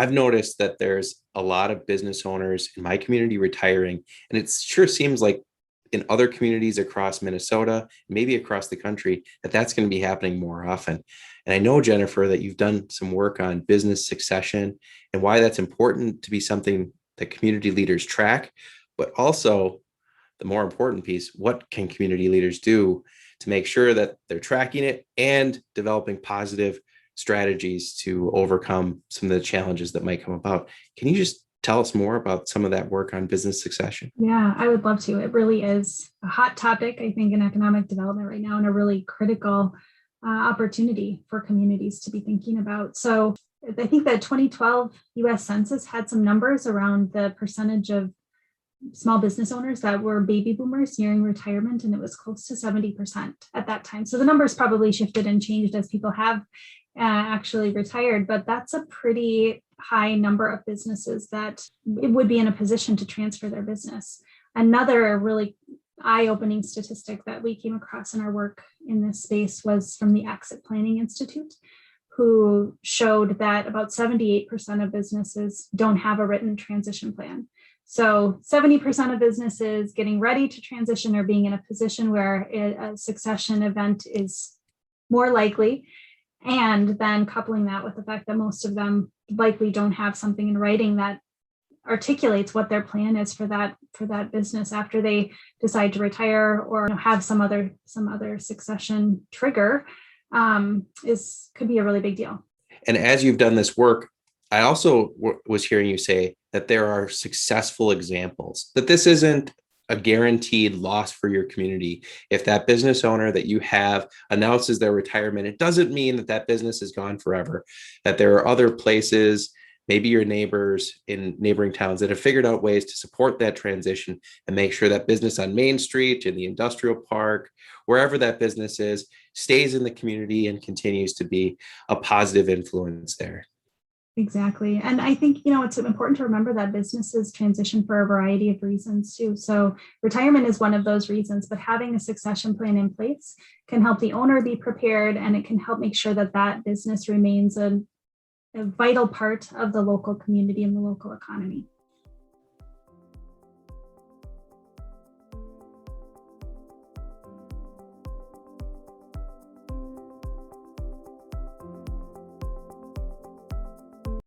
I've noticed that there's a lot of business owners in my community retiring, and it sure seems like in other communities across Minnesota, maybe across the country, that that's going to be happening more often. And I know, Jennifer, that you've done some work on business succession and why that's important to be something that community leaders track, but also the more important piece, what can community leaders do to make sure that they're tracking it and developing positive strategies to overcome some of the challenges that might come about. Can you just tell us more about some of that work on business succession? Yeah, I would love to. It really is a hot topic, I think, in economic development right now, and a really critical opportunity for communities to be thinking about. So I think the 2012 US Census had some numbers around the percentage of small business owners that were baby boomers nearing retirement, and it was close to 70% at that time. So the numbers probably shifted and changed as people have actually retired, but that's a pretty high number of businesses that would be in a position to transfer their business. Another really eye-opening statistic that we came across in our work in this space was from the Exit Planning Institute, who showed that about 78% of businesses don't have a written transition plan. So 70% of businesses getting ready to transition or being in a position where a succession event is more likely. And then coupling that with the fact that most of them likely don't have something in writing that articulates what their plan is for that business after they decide to retire or have some other succession trigger, could be a really big deal. And as you've done this work, I also was hearing you say that there are successful examples, that this isn't a guaranteed loss for your community. If that business owner that you have announces their retirement, it doesn't mean that that business is gone forever, that there are other places, maybe your neighbors in neighboring towns, that have figured out ways to support that transition and make sure that business on Main Street, in the industrial park, wherever that business is, stays in the community and continues to be a positive influence there. Exactly. And I think, it's important to remember that businesses transition for a variety of reasons too. So retirement is one of those reasons, but having a succession plan in place can help the owner be prepared, and it can help make sure that that business remains a vital part of the local community and the local economy.